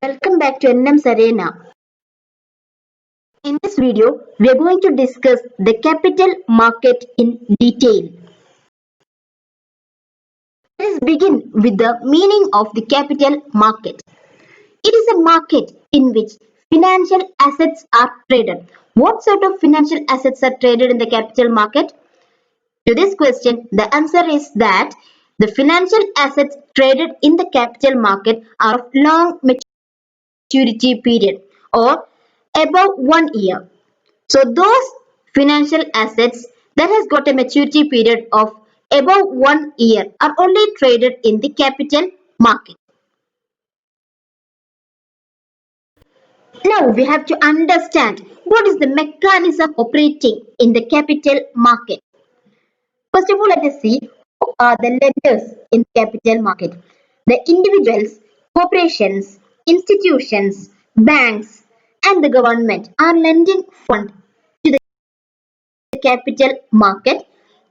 Welcome back to NM's Arena. In this video, we are going to discuss the capital market in detail. Let us begin with the meaning of the capital market. It is a market in which financial assets are traded. What sort of financial assets are traded in the capital market? To this question, the answer is that the financial assets traded in the capital market are of long maturity period or above 1 year. So those financial assets that has got a maturity period of above 1 year are only traded in the capital market. Now we have to understand what is the mechanism operating in the capital market. First of all, let us see who are the lenders in the capital market. The individuals, corporations, institutions, banks, and the government are lending funds to the capital market,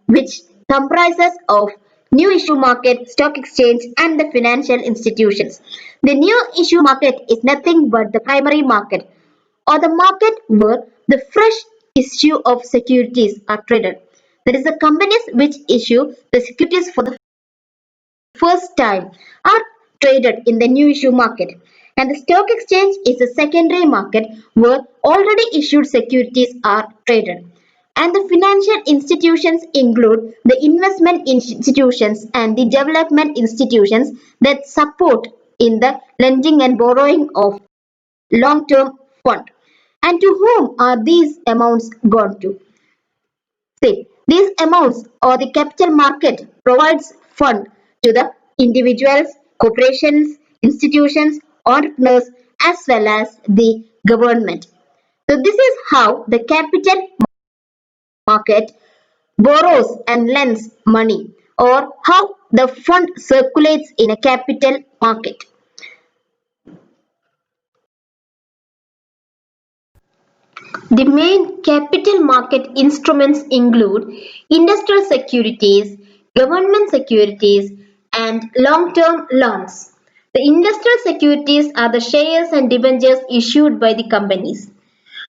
which comprises of new issue market, stock exchange, and the financial institutions. The new issue market is nothing but the primary market or the market where the fresh issue of securities are traded. That is, the companies which issue the securities for the first time are traded in the new issue market. And the stock exchange is a secondary market where already issued securities are traded. And the financial institutions include the investment institutions and the development institutions that support in the lending and borrowing of long-term fund. And to whom are these amounts gone to? See, these amounts or the capital market provides fund to the individuals, corporations, institutions, entrepreneurs as well as the government. So this is how the capital market borrows and lends money or how the fund circulates in a capital market. The main capital market instruments include industrial securities, government securities, and long-term loans. The industrial securities are the shares and debentures issued by the companies.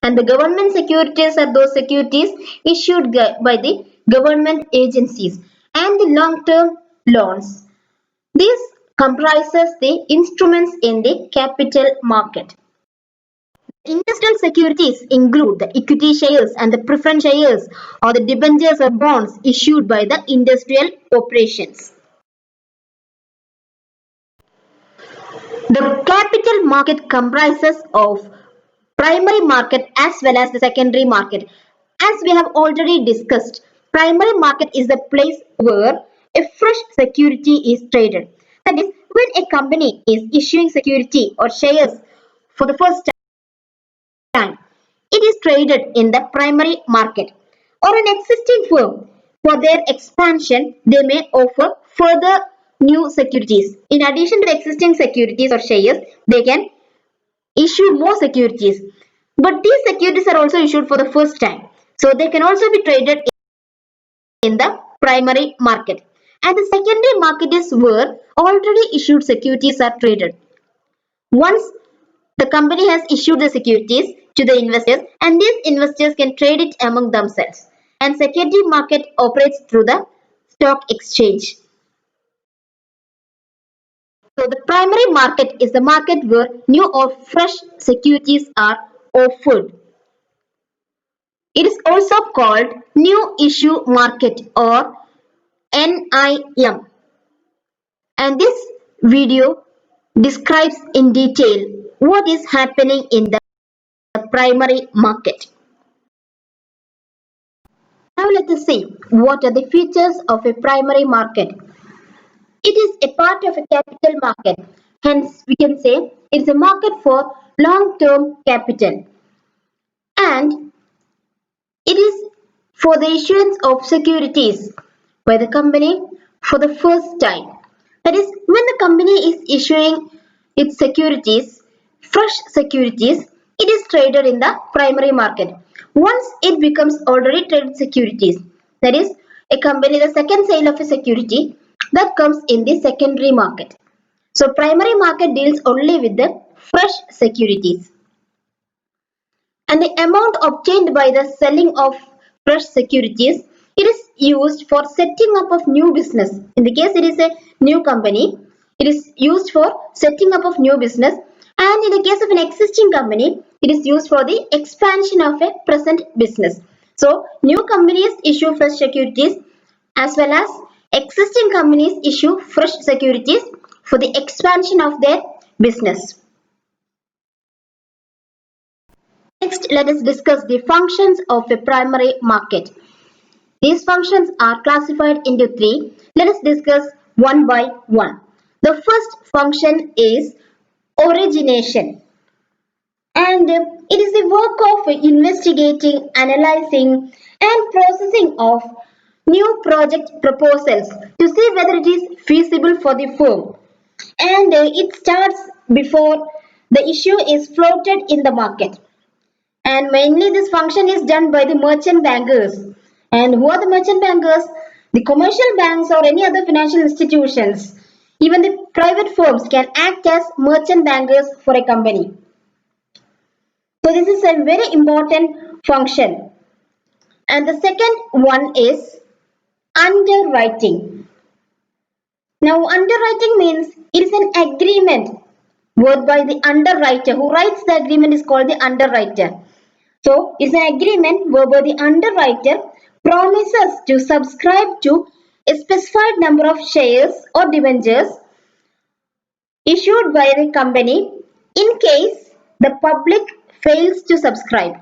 And the government securities are those securities issued by the government agencies. And the long-term loans. This comprises the instruments in the capital market. Industrial securities include the equity shares and the preference shares or the debentures or bonds issued by the industrial corporations. The capital market comprises of primary market as well as the secondary market. As we have already discussed, primary market is the place where a fresh security is traded. That is, when a company is issuing security or shares for the first time, it is traded in the primary market. Or an existing firm, for their expansion, they may offer further new securities. In addition to the existing securities or shares, they can issue more securities. But these securities are also issued for the first time. So they can also be traded in the primary market. And the secondary market is where already issued securities are traded. Once the company has issued the securities to the investors and these investors can trade it among themselves. And secondary market operates through the stock exchange. So the primary market is the market where new or fresh securities are offered. It is also called new issue market or NIM. And this video describes in detail what is happening in the primary market. Now let us see what are the features of a primary market. It is a part of a capital market. Hence, we can say it's a market for long-term capital. And it is for the issuance of securities by the company for the first time. That is, when the company is issuing its securities, fresh securities, it is traded in the primary market. Once it becomes already traded securities, that is, a company, the second sale of a security, that comes in the secondary market. So primary market deals only with the fresh securities. And the amount obtained by the selling of fresh securities, it is used for setting up of new business. In the case it is a new company, it is used for setting up of new business, and in the case of an existing company, it is used for the expansion of a present business. So new companies issue fresh securities, as well as existing companies issue fresh securities for the expansion of their business. Next, let us discuss the functions of a primary market. These functions are classified into three. Let us discuss one by one. The first function is origination, and it is the work of investigating, analyzing, and processing of new project proposals to see whether it is feasible for the firm. And it starts before the issue is floated in the market. And mainly this function is done by the merchant bankers. And who are the merchant bankers? The commercial banks or any other financial institutions. Even the private firms can act as merchant bankers for a company. So this is a very important function. And the second one is underwriting. Now underwriting means it is an agreement whereby the underwriter who writes the agreement is called the underwriter. So, it's an agreement whereby the underwriter promises to subscribe to a specified number of shares or debentures issued by the company in case the public fails to subscribe.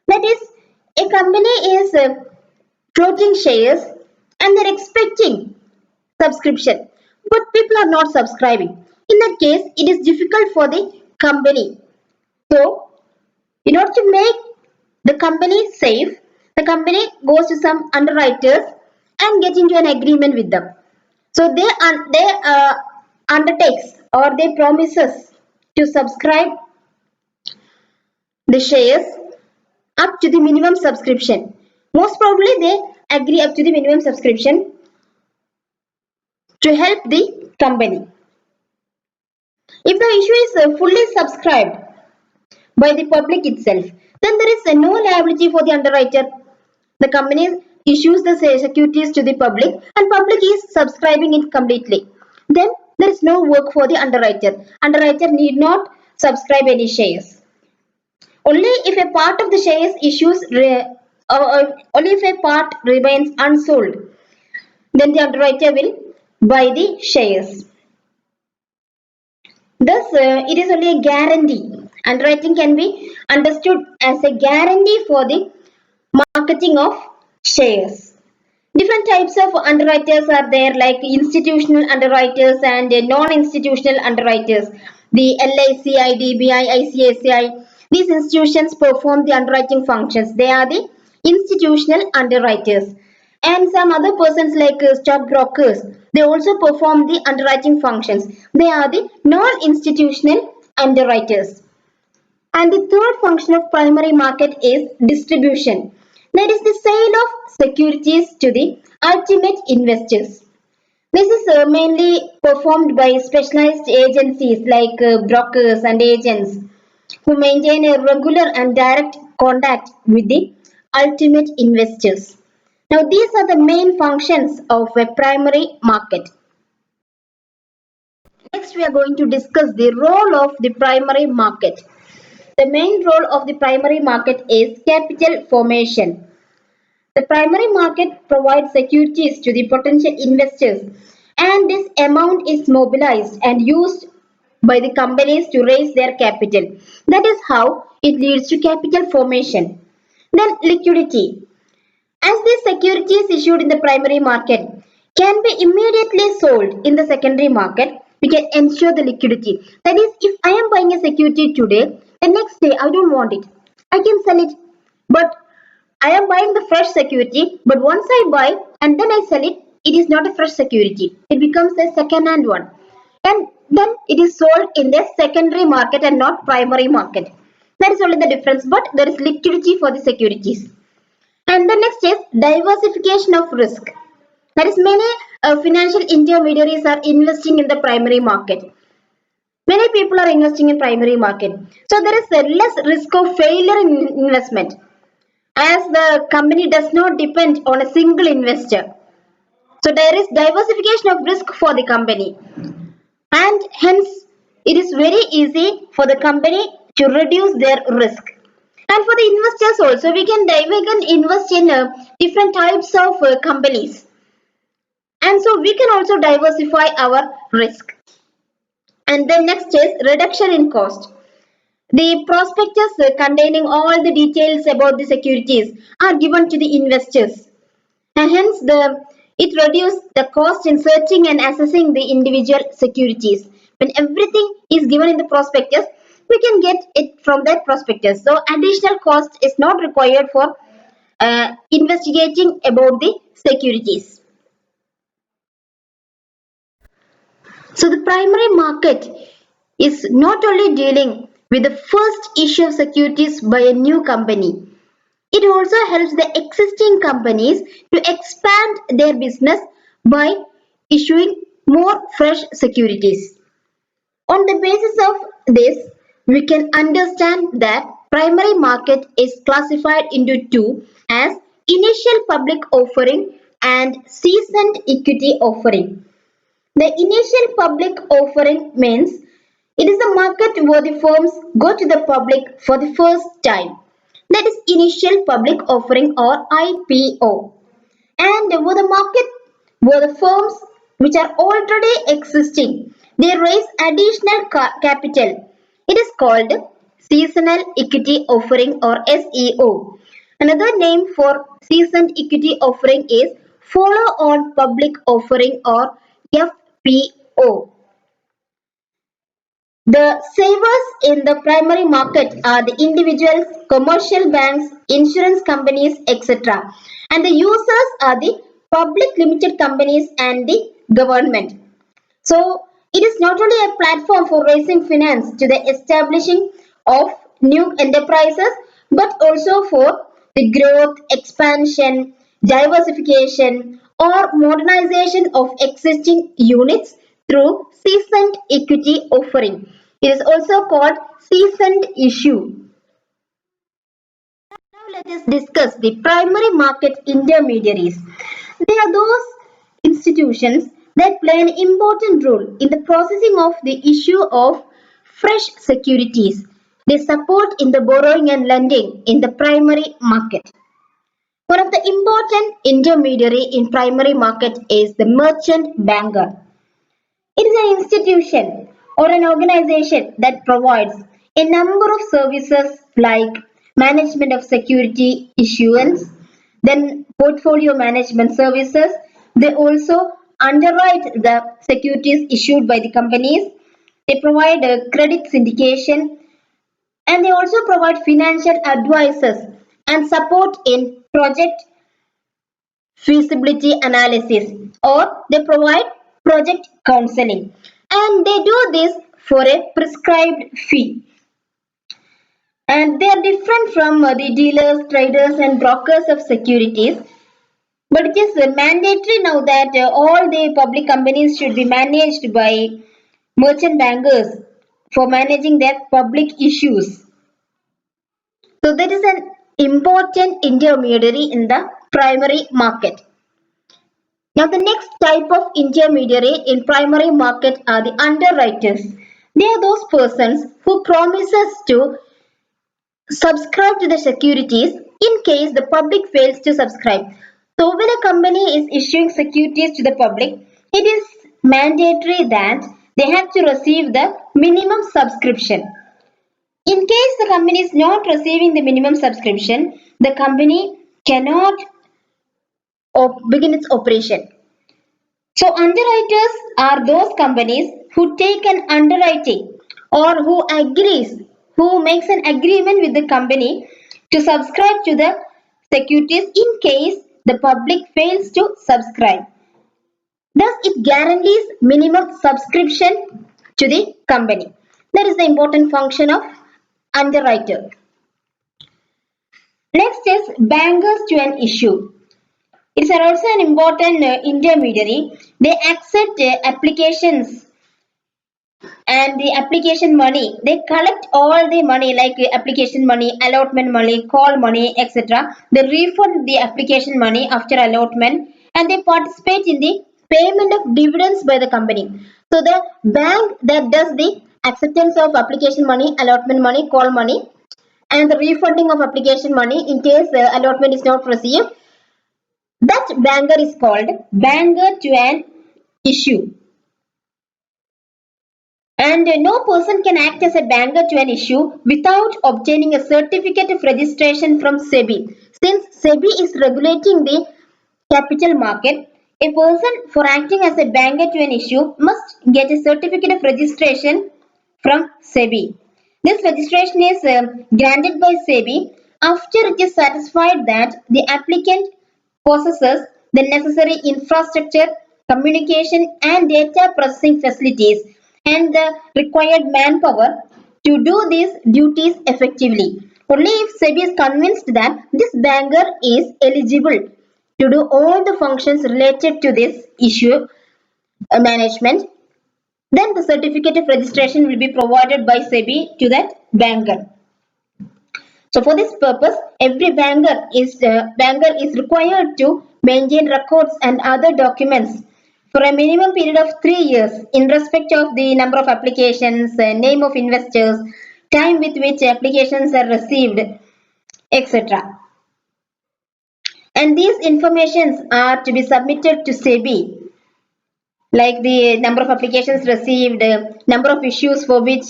That is, a company is floating shares and they're expecting subscription, but people are not subscribing. In that case, it is difficult for the company. So, in order to make the company safe, the company goes to some underwriters and get into an agreement with them. So they undertakes or they promises to subscribe the shares up to the minimum subscription. Most probably they agree up to the minimum subscription to help the company. If the issue is fully subscribed by the public itself, then there is no liability for the underwriter. The company issues the securities to the public and public is subscribing it completely. Then there is no work for the underwriter. Underwriter need not subscribe any shares. Only if a part of the shares only if a part remains unsold, then the underwriter will buy the shares. Thus, it is only a guarantee. Underwriting can be understood as a guarantee for the marketing of shares. Different types of underwriters are there, like institutional underwriters and non-institutional underwriters. The LIC, IDBI, ICICI, these institutions perform the underwriting functions. They are the institutional underwriters. And some other persons like stockbrokers, they also perform the underwriting functions. They are the non-institutional underwriters. And the third function of primary market is distribution. That is the sale of securities to the ultimate investors. This is mainly performed by specialized agencies like brokers and agents who maintain a regular and direct contact with the ultimate investors. Now, these are the main functions of a primary market. Next, we are going to discuss the role of the primary market. The main role of the primary market is capital formation. The primary market provides securities to the potential investors, and this amount is mobilized and used by the companies to raise their capital. That is how it leads to capital formation. Then liquidity. As these securities issued in the primary market can be immediately sold in the secondary market, we can ensure the liquidity. That is, if I am buying a security today, the next day I don't want it, I can sell it. But I am buying the fresh security, but once I buy and then I sell it, it is not a fresh security. It becomes a second-hand one. And then it is sold in the secondary market and not primary market. That is only the difference, but there is liquidity for the securities. And the next is diversification of risk. That is, many financial intermediaries are investing in the primary market. Many people are investing in primary market. So there is a less risk of failure in investment as the company does not depend on a single investor. So there is diversification of risk for the company and hence it is very easy for the company to reduce their risk. And for the investors also, we can invest in different types of companies, and so we can also diversify our risk. And then next is reduction in cost. The prospectus containing all the details about the securities are given to the investors, and hence it reduces the cost in searching and assessing the individual securities. When everything is given in the prospectus, we can get it from that prospectus. So additional cost is not required for investigating about the securities. So the primary market is not only dealing with the first issue of securities by a new company, it also helps the existing companies to expand their business by issuing more fresh securities. On the basis of this, we can understand that primary market is classified into two as initial public offering and seasoned equity offering. The initial public offering means it is the market where the firms go to the public for the first time. That is initial public offering or IPO. And where the market where the firms which are already existing, they raise additional capital. It is called seasonal equity offering or SEO. Another name for seasoned equity offering is follow on public offering or FPO. The savers in the primary market are the individuals, commercial banks, insurance companies, etc. And the users are the public limited companies and the government. So it is not only a platform for raising finance to the establishing of new enterprises, but also for the growth, expansion, diversification, or modernization of existing units through seasoned equity offering. It is also called seasoned issue. Now let us discuss the primary market intermediaries. They are those institutions that play an important role in the processing of the issue of fresh securities. They support in the borrowing and lending in the primary market. One of the important intermediary in primary market is the merchant banker. It is an institution or an organization that provides a number of services like management of security issuance, then portfolio management services. They also underwrite the securities issued by the companies. They provide a credit syndication and they also provide financial advices and support in project feasibility analysis or they provide project counseling, and they do this for a prescribed fee, and they are different from the dealers, traders and brokers of securities, but it is mandatory now that all the public companies should be managed by merchant bankers for managing their public issues. So that is an important intermediary in the primary market. Now the next type of intermediary in primary market are the underwriters. They are those persons who promises to subscribe to the securities in case the public fails to subscribe. So when a company is issuing securities to the public, it is mandatory that they have to receive the minimum subscription. In case the company is not receiving the minimum subscription, the company cannot begin its operation. So underwriters are those companies who take an underwriting or who makes an agreement with the company to subscribe to the securities in case the public fails to subscribe. Thus, it guarantees minimum subscription to the company. That is the important function of underwriter. Next is bankers to an issue. It's also an important intermediary. They accept applications And the application money, they collect all the money like application money, allotment money, call money, etc. They refund the application money after allotment, and they participate in the payment of dividends by the company. So the bank that does the acceptance of application money, allotment money, call money, and the refunding of application money in case allotment is not received, that banker is called banker to an issue. And no person can act as a banker to an issue without obtaining a certificate of registration from SEBI. Since SEBI is regulating the capital market, a person for acting as a banker to an issue must get a certificate of registration from SEBI. This registration is granted by SEBI after it is satisfied that the applicant possesses the necessary infrastructure, communication, and data processing facilities and the required manpower to do these duties effectively. Only if SEBI is convinced that this banker is eligible to do all the functions related to this issue management, then the certificate of registration will be provided by SEBI to that banker. So for this purpose, every banker is required to maintain records and other documents for a minimum period of 3 years in respect of the number of applications, name of investors, time with which applications are received, etc. And these informations are to be submitted to SEBI, like the number of applications received, number of issues for which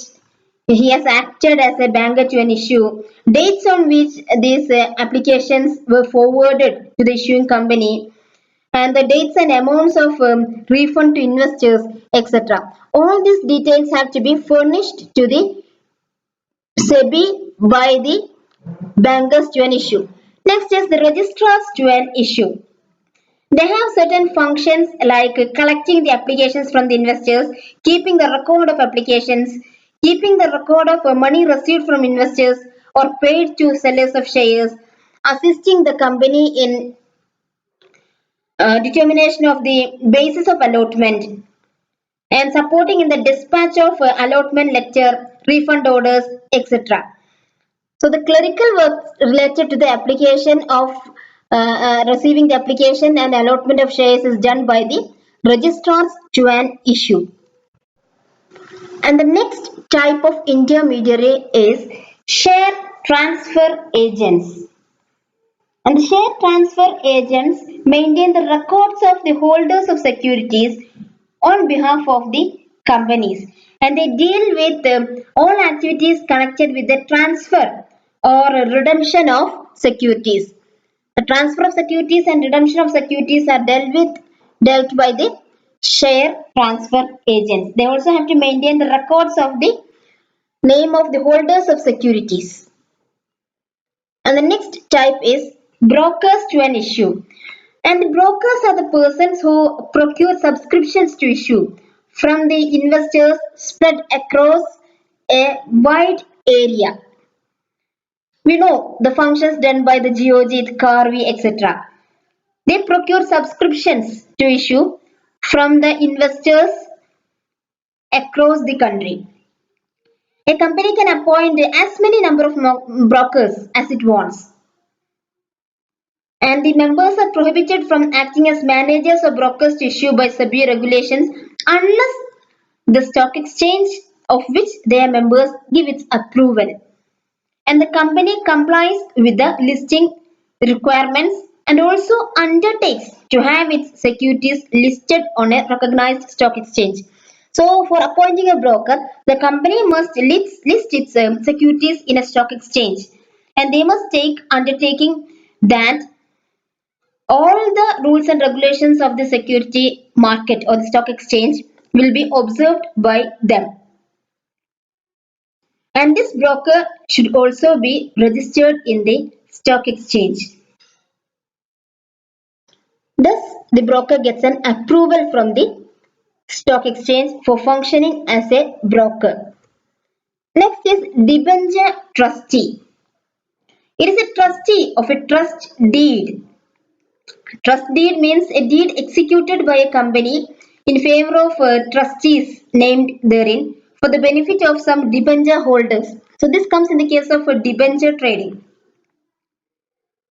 he has acted as a banker to an issue, dates on which these applications were forwarded to the issuing company, and the dates and amounts of refund to investors, etc. All these details have to be furnished to the SEBI by the bankers to an issue. Next is the registrars to an issue. They have certain functions like collecting the applications from the investors, keeping the record of applications, keeping the record of money received from investors or paid to sellers of shares, assisting the company in determination of the basis of allotment, and supporting in the dispatch of allotment letter, refund orders, etc. So the clerical work related to the application of receiving the application and allotment of shares is done by the registrars to an issue. And the next type of intermediary is share transfer agents. And the share transfer agents maintain the records of the holders of securities on behalf of the companies, and they deal with all activities connected with the transfer or redemption of securities. The transfer of securities and redemption of securities are dealt by the share transfer agents. They also have to maintain the records of the name of the holders of securities. And the next type is brokers to an issue. And the brokers are the persons who procure subscriptions to issue from the investors spread across a wide area. We know the functions done by the GOG, CARVI, etc. They procure subscriptions to issue from the investors across the country. A company can appoint as many number of brokers as it wants, and the members are prohibited from acting as managers or brokers to issue by SEBI regulations unless the stock exchange of which they are members give its approval, and the company complies with the listing requirements and also undertakes to have its securities listed on a recognized stock exchange. So, for appointing a broker, the company must list its securities in a stock exchange, and they must take undertaking that all the rules and regulations of the security market or the stock exchange will be observed by them. And this broker should also be registered in the stock exchange. Thus, the broker gets an approval from the stock exchange for functioning as a broker. Next is debenture trustee. It is a trustee of a trust deed. Trust deed means a deed executed by a company in favor of trustees named therein for the benefit of some debenture holders. So this comes in the case of a debenture trading.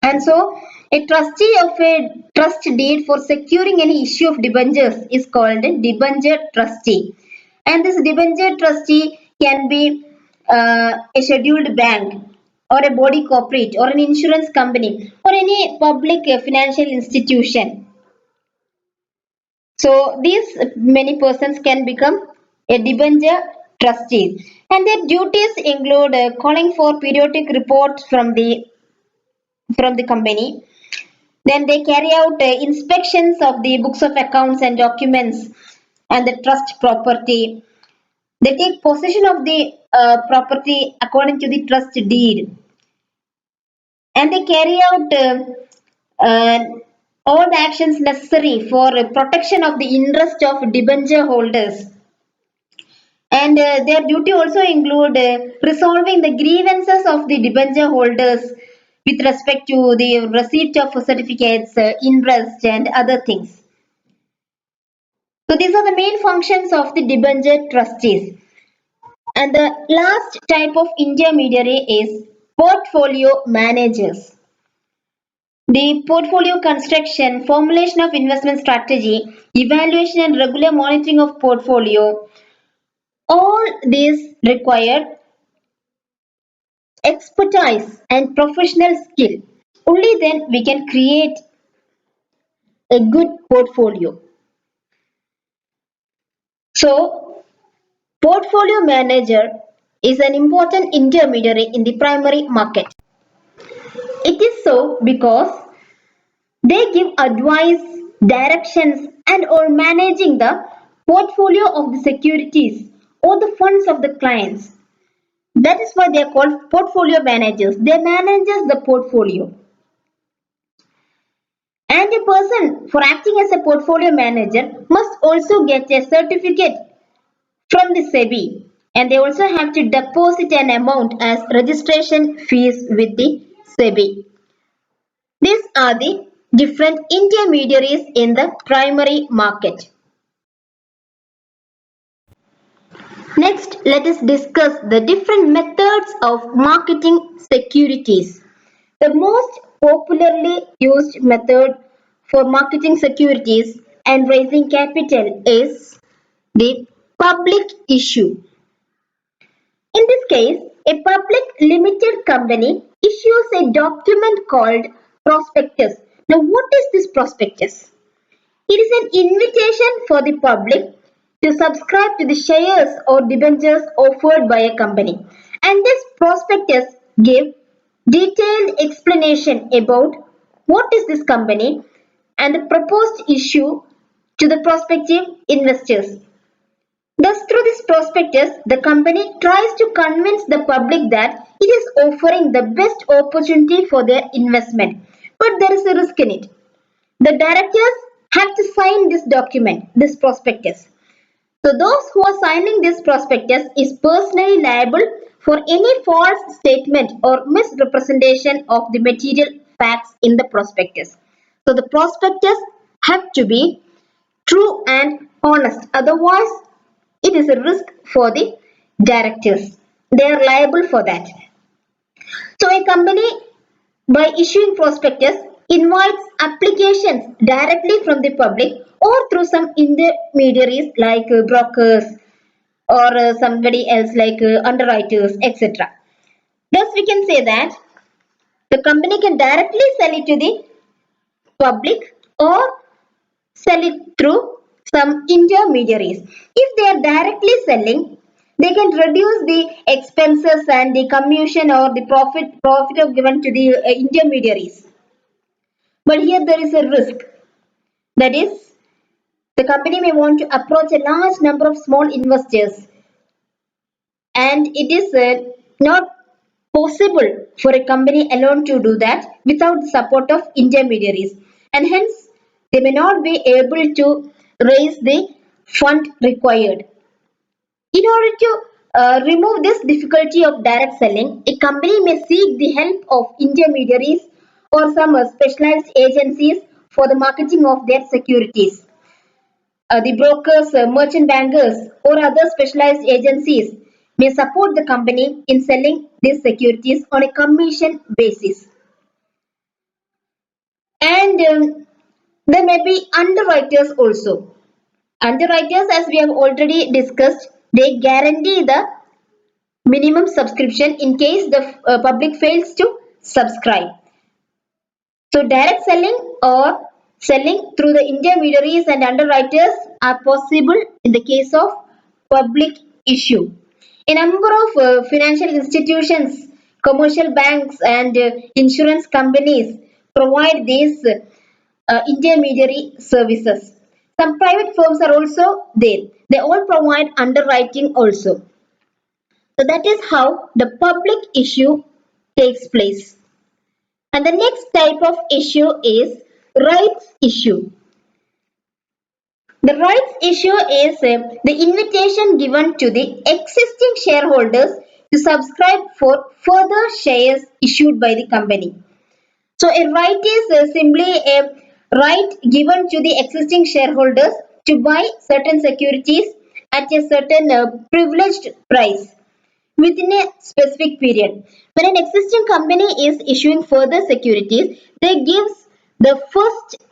And so a trustee of a trust deed for securing any issue of debentures is called a debenture trustee. And this debenture trustee can be a scheduled bank or a body corporate or an insurance company or any public financial institution. So these many persons can become a debenture trustee, and their duties include calling for periodic reports from the company. Then they carry out inspections of the books of accounts and documents and the trust property. They take possession of the property according to the trust deed, and they carry out uh, all the actions necessary for protection of the interest of debenture holders. And their duty also include resolving the grievances of the debenture holders with respect to the receipt of certificates, interest, and other things. So these are the main functions of the debenture trustees. And the last type of intermediary is portfolio managers. The portfolio construction, formulation of investment strategy, evaluation and regular monitoring of portfolio, all these require expertise and professional skill. Only then we can create a good portfolio. So, portfolio manager is an important intermediary in the primary market. It is so because they give advice, directions, and or managing the portfolio of the securities or the funds of the clients. That is why they are called portfolio managers. They manage the portfolio. And a person for acting as a portfolio manager must also get a certificate from the SEBI, and they also have to deposit an amount as registration fees with the SEBI. These are the different intermediaries in the primary market. Next, let us discuss the different methods of marketing securities. The most popularly used method for marketing securities and raising capital is the public issue. In this case, a public limited company issues a document called prospectus. Now, what is this prospectus? It is an invitation for the public to subscribe to the shares or debentures offered by a company. And this prospectus gives detailed explanation about what is this company and the proposed issue to the prospective investors. Thus, through this prospectus, the company tries to convince the public that it is offering the best opportunity for their investment. But there is a risk in it. The directors have to sign this document, this prospectus. So those who are signing this prospectus is personally liable for any false statement or misrepresentation of the material facts in the prospectus. So the prospectus have to be true and honest. Otherwise, it is a risk for the directors. They are liable for that. So a company, by issuing prospectus, invites applications directly from the public or through some intermediaries like brokers or somebody else like underwriters, etc. Thus, we can say that the company can directly sell it to the public or sell it through some intermediaries. If they are directly selling, they can reduce the expenses and the commission or the profit of given to the intermediaries. But here there is a risk. That is, the company may want to approach a large number of small investors, and it is not possible for a company alone to do that without the support of intermediaries, and hence they may not be able to raise the fund required. In order to remove this difficulty of direct selling, a company may seek the help of intermediaries or some specialized agencies for the marketing of their securities. The brokers, merchant bankers, or other specialized agencies may support the company in selling these securities on a commission basis. And there may be underwriters also. Underwriters, as we have already discussed, they guarantee the minimum subscription in case the public fails to subscribe. So direct selling or selling through the intermediaries and underwriters are possible in the case of public issue. A number of financial institutions, commercial banks and insurance companies provide these intermediary services. Some private firms are also there. They all provide underwriting also. So that is how the public issue takes place. And the next type of issue is rights issue. The rights issue is the invitation given to the existing shareholders to subscribe for further shares issued by the company. So a right is simply a right given to the existing shareholders to buy certain securities at a certain privileged price within a specific period. When an existing company is issuing further securities, they give the first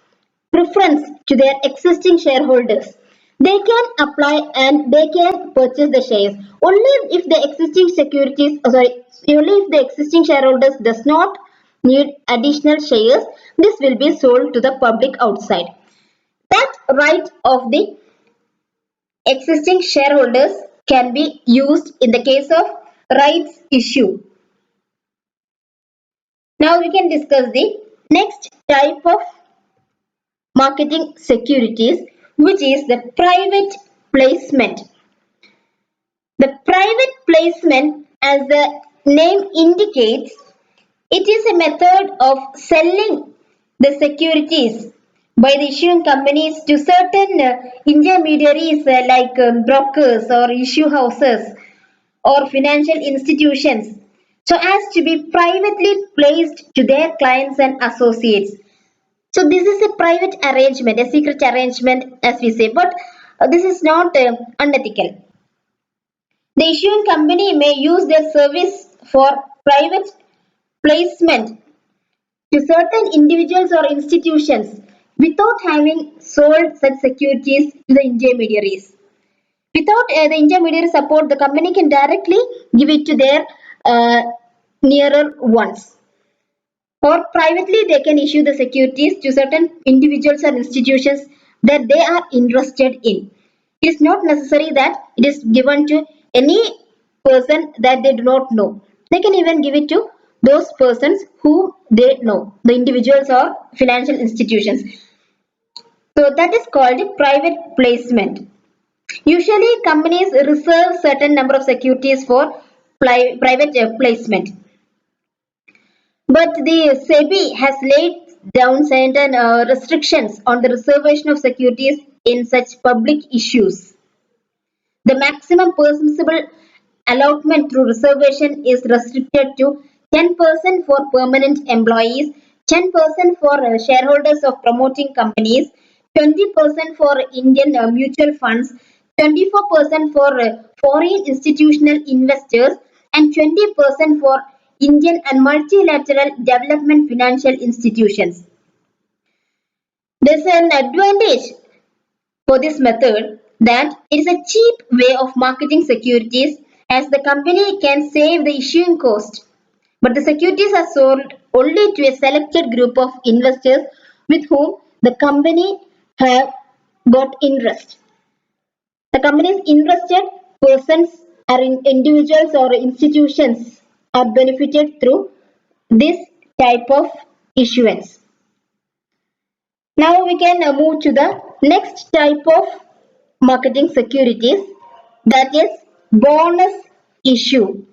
preference to their existing shareholders. They can apply and they can purchase the shares only if the existing securities, only if the existing shareholders does not need additional shares. This will be sold to the public outside. That right of the existing shareholders can be used in the case of rights issue. Now we can discuss the next type of marketing securities, which is the private placement. The private placement, as the name indicates, it is a method of selling the securities by the issuing companies to certain intermediaries like brokers or issue houses or financial institutions so as to be privately placed to their clients and associates. So this is a private arrangement, a secret arrangement as we say, but this is not unethical. The issuing company may use their service for private placement to certain individuals or institutions without having sold such securities to the intermediaries. Without the intermediary support, the company can directly give it to their uh, nearer ones. Or privately, they can issue the securities to certain individuals or institutions that they are interested in. It is not necessary that it is given to any person that they do not know. They can even give it to those persons who they know, the individuals or financial institutions. So that is called private placement. Usually, companies reserve certain number of securities for private placement. But the SEBI has laid down certain restrictions on the reservation of securities in such public issues. The maximum permissible allotment through reservation is restricted to 10% for permanent employees, 10% for shareholders of promoting companies, 20% for Indian mutual funds, 24% for foreign institutional investors, and 20% for Indian and multilateral development financial institutions. There's an advantage for this method that it is a cheap way of marketing securities as the company can save the issuing cost. But the securities are sold only to a selected group of investors with whom the company have got interest. The company's interested persons are individuals or institutions are benefited through this type of issuance. Now we can move to the next type of marketing securities, that is bonus issue.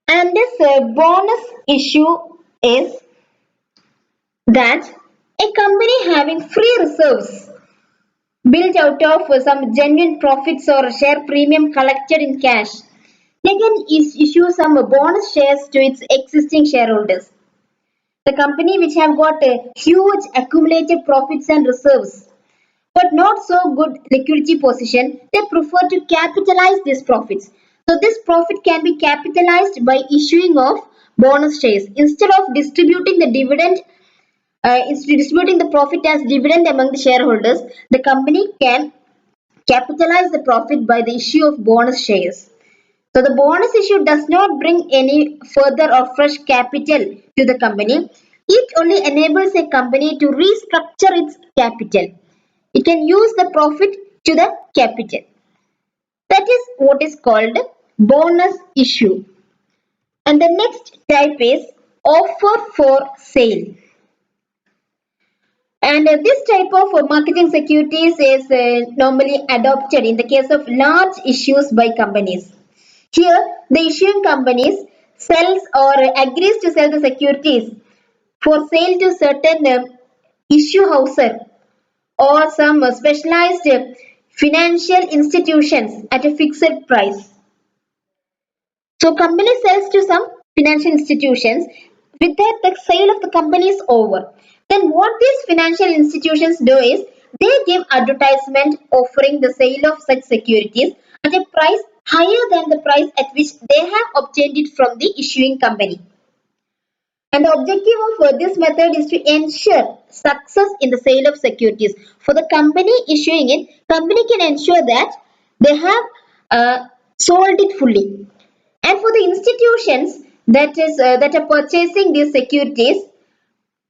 And this bonus issue is that a company having free reserves built out of some genuine profits or share premium collected in cash, they can issue some bonus shares to its existing shareholders. The company which have got a huge accumulated profits and reserves, but not so good liquidity position, they prefer to capitalize these profits. So this profit can be capitalized by issuing of bonus shares instead of distributing the dividend. Instead of distributing the profit as dividend among the shareholders, the company can capitalize the profit by the issue of bonus shares. So the bonus issue does not bring any further or fresh capital to the company. It only enables a company to restructure its capital. It can use the profit to the capital. That is what is called bonus issue. And the next type is offer for sale. And this type of marketing securities is normally adopted in the case of large issues by companies. Here, the issuing companies sells or agrees to sell the securities for sale to certain issue houser or some specialized financial institutions at a fixed price. So company sells to some financial institutions. With that, the sale of the company is over. Then what these financial institutions do is they give advertisement offering the sale of such securities at a price higher than the price at which they have obtained it from the issuing company. And the objective of this method is to ensure success in the sale of securities. For the company issuing it, company can ensure that they have sold it fully. And for the institutions that are purchasing these securities,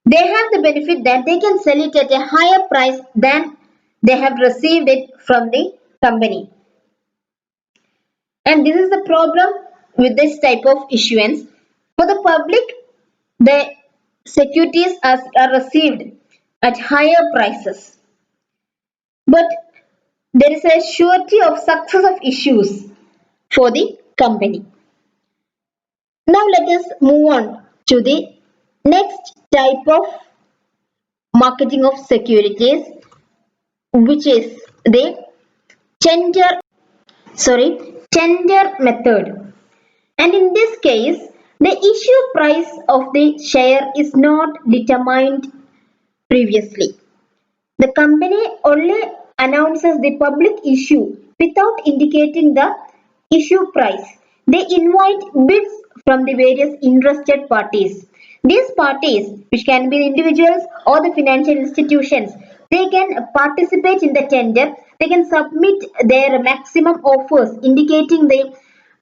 they have the benefit that they can sell it at a higher price than they have received it from the company. And this is the problem with this type of issuance. For the public, the securities are received at higher prices. But there is a surety of success of issues for the company. Now let us move on to the next type of marketing of securities, which is the tender tender method. And in this case, the issue price of the share is not determined previously. The company only announces the public issue without indicating the issue price. They invite bids from the various interested parties. These parties, which can be individuals or the financial institutions, they can participate in the tender. They can submit their maximum offers indicating the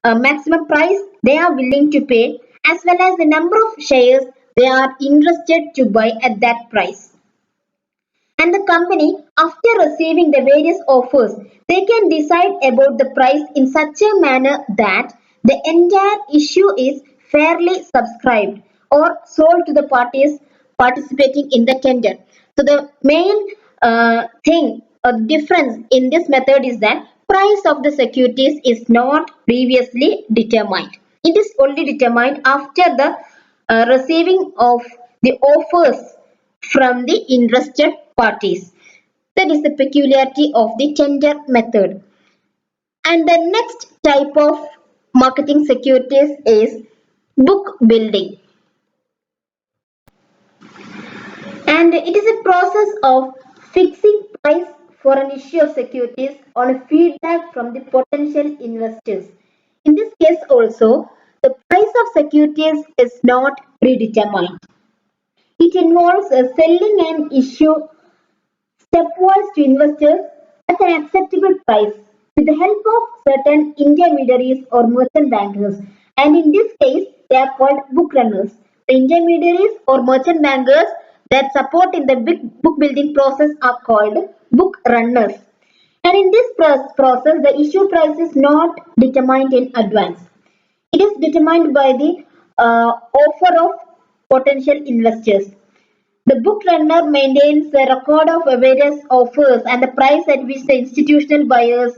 maximum price they are willing to pay as well as the number of shares they are interested to buy at that price. And the company, after receiving the various offers, they can decide about the price in such a manner that the entire issue is fairly subscribed or sold to the parties participating in the tender. So the main thing or difference in this method is that price of the securities is not previously determined. It is only determined after the receiving of the offers from the interested parties. That is the peculiarity of the tender method. And the next type of marketing securities is book building. And it is a process of fixing price for an issue of securities on a feedback from the potential investors. In this case also, the price of securities is not predetermined. It involves selling an issue stepwise to investors at an acceptable price with the help of certain intermediaries or merchant bankers. And in this case, they are called book runners. The intermediaries or merchant bankers that support in the big book building process are called book runners. And in this process, the issue price is not determined in advance. It is determined by the offer of potential investors. The book runner maintains a record of various offers and the price at which the institutional buyers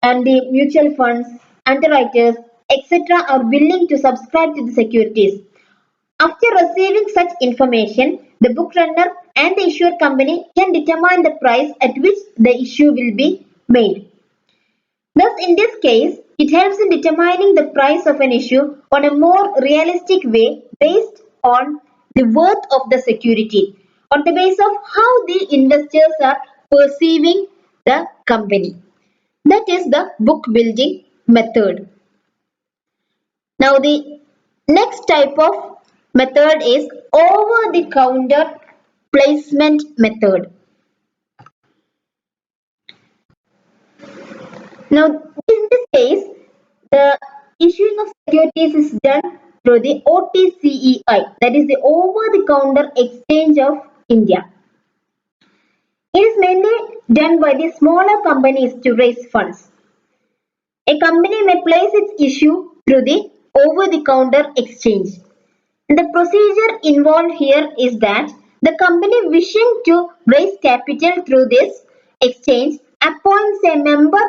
and the mutual funds, underwriters, etc. are willing to subscribe to the securities. After receiving such information, the book runner and the issuer company can determine the price at which the issue will be made. Thus, in this case, it helps in determining the price of an issue on a more realistic way based on the worth of the security on the basis of how the investors are perceiving the company. That is the book building method. Now the next type of method is over the counter placement method. Now in this case, the issuing of securities is done through the OTCEI, that is the over the counter exchange of India. It is mainly done by the smaller companies to raise funds. A company may place its issue through the over the counter exchange. The procedure involved here is that the company wishing to raise capital through this exchange appoints a member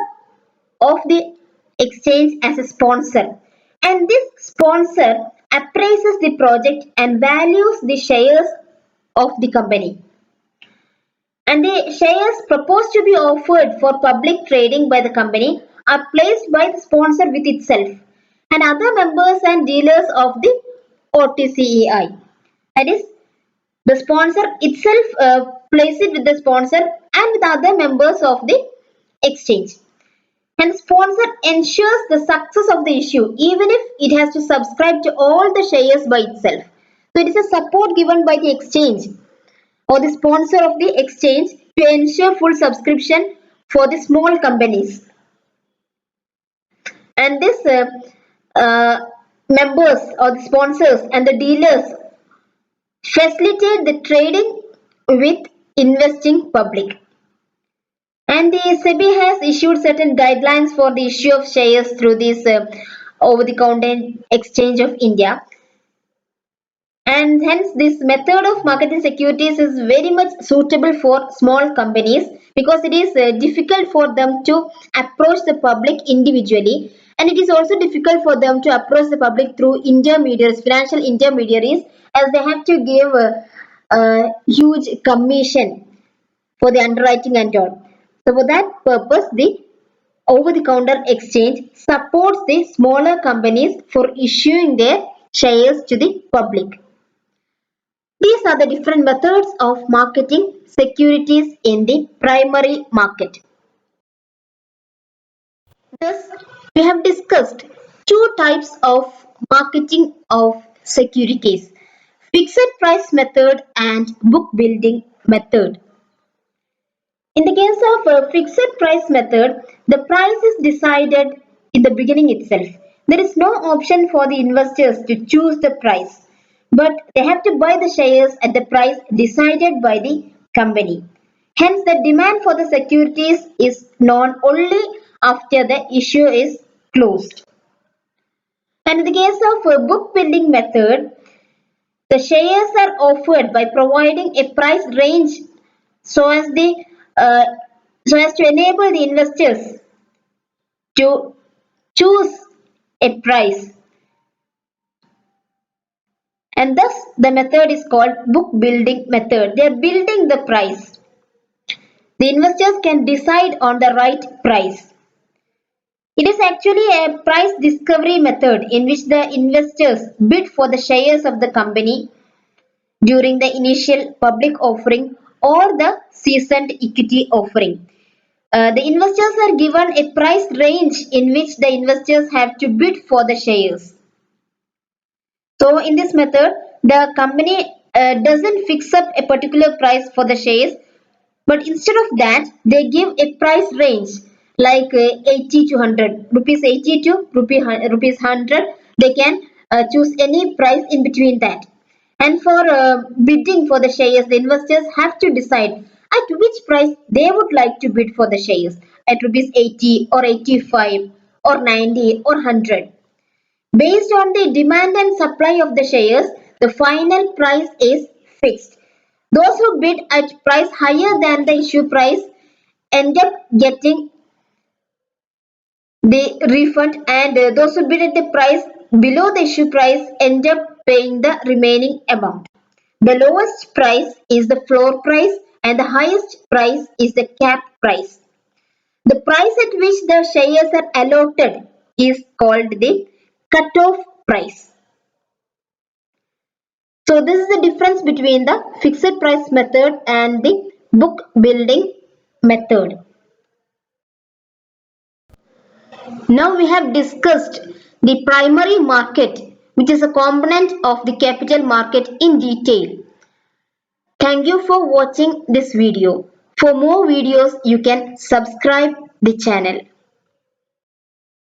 of the exchange as a sponsor, and this sponsor appraises the project and values the shares of the company. And the shares proposed to be offered for public trading by the company are placed by the sponsor with itself and other members and dealers of the OTCEI. That is, the sponsor itself places it with the sponsor and with other members of the exchange. And the sponsor ensures the success of the issue even if it has to subscribe to all the shares by itself. So it is a support given by the exchange or the sponsor of the exchange to ensure full subscription for the small companies. And this members or the sponsors and the dealers facilitate the trading with investing public. And the SEBI has issued certain guidelines for the issue of shares through this over-the-counter exchange of India. And hence this method of marketing securities is very much suitable for small companies because it is difficult for them to approach the public individually, and it is also difficult for them to approach the public through intermediaries, financial intermediaries, as they have to give a huge commission for the underwriting and all. So for that purpose, the over-the-counter exchange supports the smaller companies for issuing their shares to the public. These are the different methods of marketing securities in the primary market. Thus, we have discussed two types of marketing of securities: fixed price method and book building method. In the case of a fixed price method, the price is decided in the beginning itself. There is no option for the investors to choose the price, but they have to buy the shares at the price decided by the company. Hence, the demand for the securities is known only after the issue is closed. And in the case of a book building method, the shares are offered by providing a price range so as the uh, so as to enable the investors to choose a price, and thus the method is called book building method. They are building the price. The investors can decide on the right price. It is actually a price discovery method in which the investors bid for the shares of the company during the initial public offering or the seasoned equity offering. The investors are given a price range in which the investors have to bid for the shares. So in this method, the company doesn't fix up a particular price for the shares, but instead of that, they give a price range like 80 to 100, rupees 80 to rupees 100. They can choose any price in between that. And for bidding for the shares, the investors have to decide at which price they would like to bid for the shares, at rupees 80 or 85 or 90 or 100. Based on the demand and supply of the shares, the final price is fixed. Those who bid at price higher than the issue price end up getting the refund, and those who bid at the price below the issue price end up paying the remaining amount. The lowest price is the floor price and the highest price is the cap price. The price at which the shares are allotted is called the cutoff price. So this is the difference between the fixed price method and the book building method. Now we have discussed the primary market, which is a component of the capital market, in detail. Thank you for watching this video. For more videos, you can subscribe the channel.